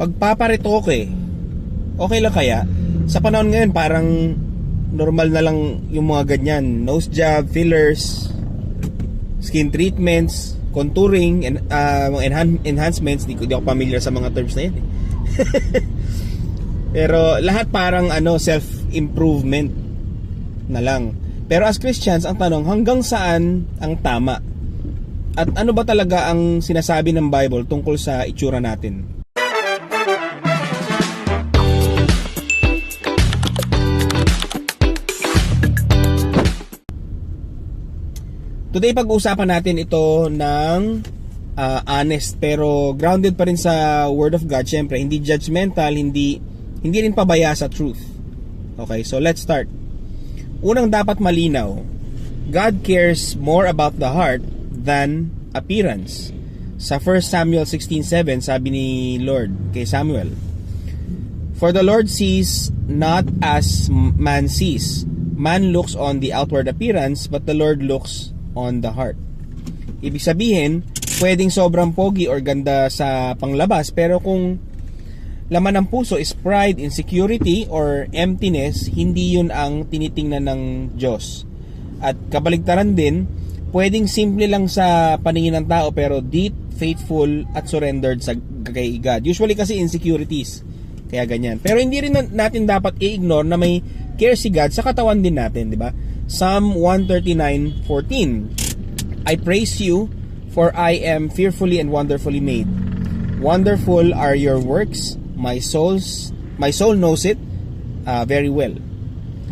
pagpaparetoke, okay lang kaya? Sa panahon ngayon, parang normal na lang yung mga ganyan. Nose job, fillers, skin treatments, contouring, and enhancements. Di ako familiar sa mga terms na yan eh. Pero lahat parang self-improvement na lang. Pero as Christians, ang tanong, hanggang saan ang tama? At ano ba talaga ang sinasabi ng Bible tungkol sa itsura natin? Today pag-uusapan natin ito ng honest pero grounded pa rin sa Word of God. Syempre, hindi judgmental, hindi rin pabaya sa truth. Okay, so let's start. Unang dapat malinaw, God cares more about the heart than appearance. Sa 1 Samuel 16:7, sabi ni Lord kay Samuel, "For the Lord sees not as man sees. Man looks on the outward appearance, but the Lord looks on the heart." Ibig sabihin, pwedeng sobrang pogi or ganda sa panglabas, pero kung laman ng puso is pride, insecurity, or emptiness, hindi yun ang tinitingnan ng Diyos. At kabaligtaran din, pwedeng simple lang sa paningin ng tao pero deep, faithful, at surrendered sa kay God. Usually kasi insecurities, kaya ganyan. Pero hindi rin natin dapat i-ignore na may care si God sa katawan din natin, di ba? Psalm 139:14, "I praise you, for I am fearfully and wonderfully made. Wonderful are your works, my soul knows it very well."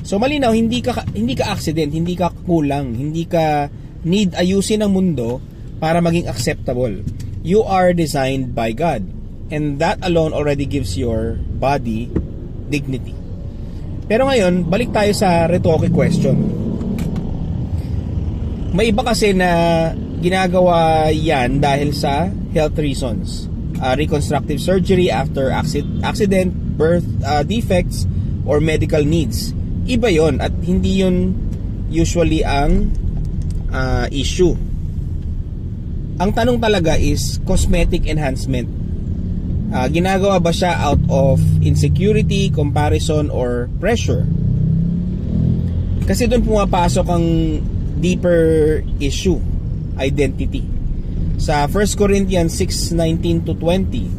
So malinaw, hindi ka accident, hindi ka kulang, hindi ka need ayusin ang mundo para maging acceptable. You are designed by God, and that alone already gives your body dignity. Pero ngayon, balik tayo sa rhetoric question. May iba kasi na ginagawa yan dahil sa health reasons. Reconstructive surgery after accident, birth defects, or medical needs. Iba yon at hindi yon usually ang issue. Ang tanong talaga is cosmetic enhancement. Ginagawa ba siya out of insecurity, comparison, or pressure? Kasi doon pumapasok ang deeper issue, identity. Sa 1 Corinthians 6:19-20,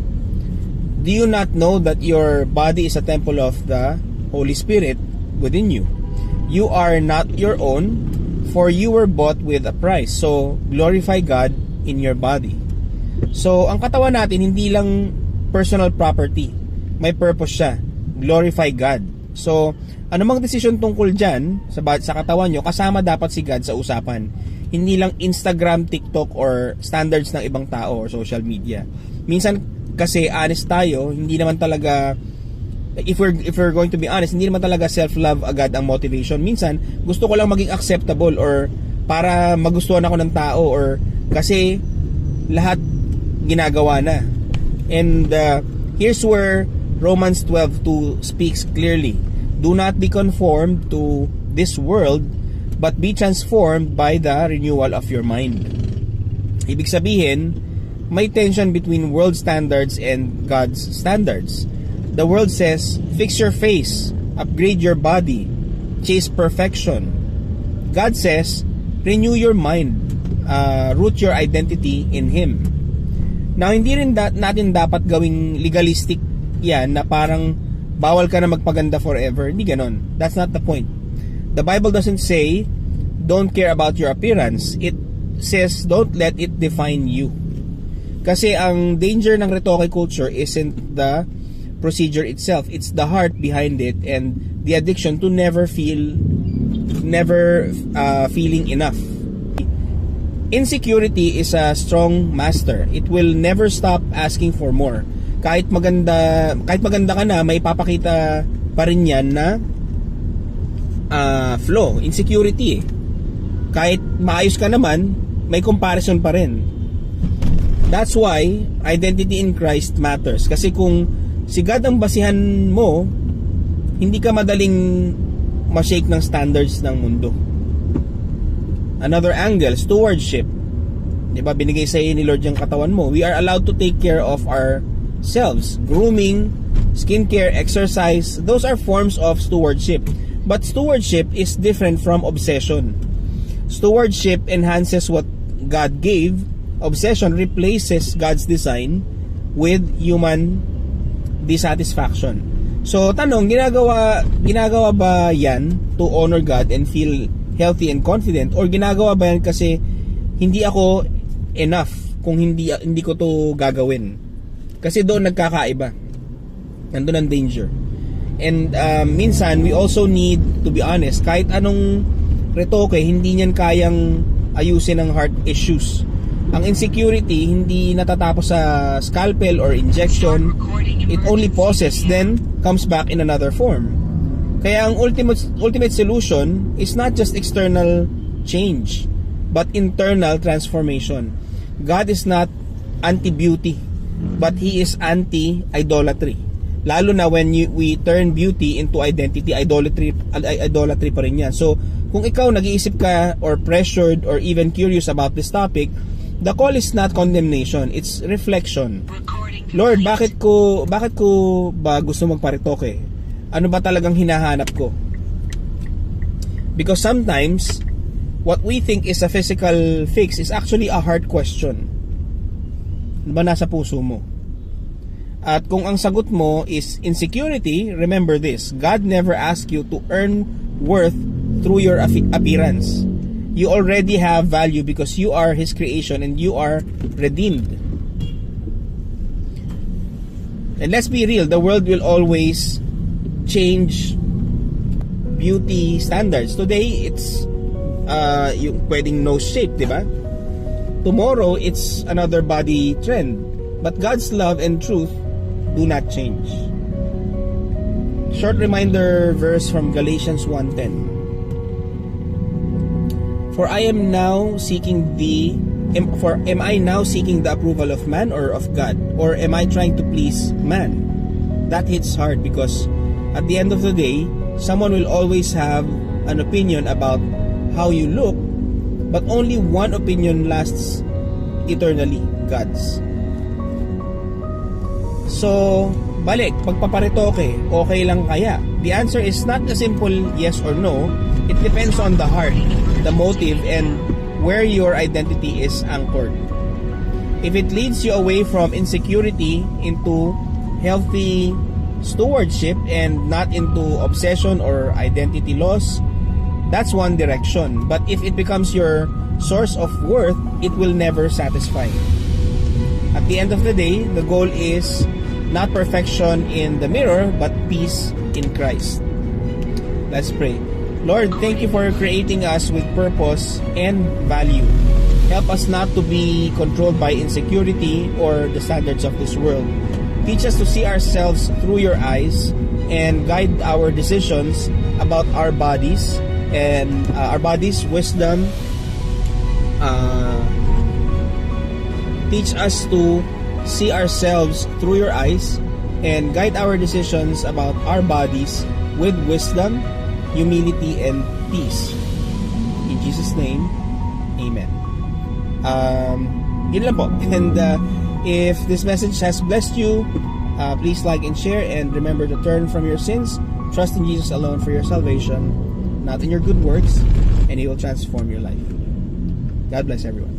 "Do you not know that your body is a temple of the Holy Spirit within you? You are not your own, for you were bought with a price. So glorify God in your body." So ang katawan natin hindi lang personal property, may purpose siya, glorify God. So anumang desisyon tungkol dyan sa katawan nyo, kasama dapat si God sa usapan, hindi lang Instagram, TikTok, or standards ng ibang tao or social media. Minsan kasi honest tayo, hindi naman talaga, if we're going to be honest, hindi naman talaga self-love agad ang motivation. Minsan gusto ko lang maging acceptable, or para magustuhan ako ng tao, or kasi lahat ginagawa na. And here's where Romans 12:2 speaks clearly. "Do not be conformed to this world, but be transformed by the renewal of your mind." Ibig sabihin, may tension between world standards and God's standards. The world says, fix your face, upgrade your body, chase perfection. God says, renew your mind, root your identity in Him. Now, hindi rin natin dapat gawing legalistic yan na parang bawal ka na magpaganda forever. Hindi ganon. That's not the point. The Bible doesn't say don't care about your appearance. It says don't let it define you. Kasi ang danger ng retoke culture isn't the procedure itself. It's the heart behind it and the addiction to never feeling enough. Insecurity is a strong master. It will never stop asking for more. Kahit maganda ka na, may papakita pa rin yan na flaw, insecurity eh. Kahit maayos ka naman, may comparison pa rin. That's why identity in Christ matters. Kasi kung si God ang basihan mo, hindi ka madaling ma-shake ng standards ng mundo. Another angle, stewardship. Diba, binigay sa iyo ni Lord yung katawan mo. We are allowed to take care of our selves. Grooming, skincare, exercise, those are forms of stewardship. But stewardship is different from obsession. Stewardship enhances what God gave. Obsession replaces God's design with human dissatisfaction. So tanong, ginagawa ba yan to honor God and feel healthy and confident, or ginagawa ba yan kasi hindi ako enough kung hindi ko to gagawin? Kasi doon nagkakaiba. Nandun ang danger. And minsan we also need to be honest, kahit anong retoke, hindi niyan kayang ayusin ang heart issues. Ang insecurity hindi natatapos sa scalpel or injection. It only pauses, then comes back in another form. Kaya ang ultimate solution is not just external change, but internal transformation. God is not anti-beauty, but He is anti-idolatry. Lalo na when we turn beauty into identity, idolatry pa rin yan. So, kung ikaw nag-iisip ka or pressured or even curious about this topic, the call is not condemnation, it's reflection. Lord, bakit ko ba gusto magparitoke? Ano ba talagang hinahanap ko? Because sometimes what we think is a physical fix is actually a heart question. Ano ba nasa puso mo? At kung ang sagot mo is insecurity, remember this: God never asked you to earn worth through your appearance. You already have value because you are His creation and you are redeemed. And let's be real, the world will always change beauty standards. Today, it's yung pwedeng nose shape, di ba? Tomorrow, it's another body trend. But God's love and truth do not change. Short reminder verse from Galatians 1:10. For am I now seeking the approval of man or of God? Or am I trying to please man? That hits hard because at the end of the day, someone will always have an opinion about how you look, but only one opinion lasts eternally, God's. So, balik, pagpaparitoke, okay lang kaya? The answer is not a simple yes or no. It depends on the heart, the motive, and where your identity is anchored. If it leads you away from insecurity into healthy stewardship and not into obsession or identity loss, that's one direction. But if it becomes your source of worth, it will never satisfy. At the end of the day, the goal is not perfection in the mirror, but peace in Christ. Let's pray. Lord, thank you for creating us with purpose and value. Help us not to be controlled by insecurity or the standards of this world. Teach us to see ourselves through your eyes and guide our decisions about our bodies and wisdom. Teach us to see ourselves through your eyes and guide our decisions about our bodies with wisdom, humility, and peace. In Jesus' name, Amen. Yun lang po. And if this message has blessed you, please like and share, and remember to turn from your sins, trust in Jesus alone for your salvation, not in your good works, and He will transform your life. God bless everyone.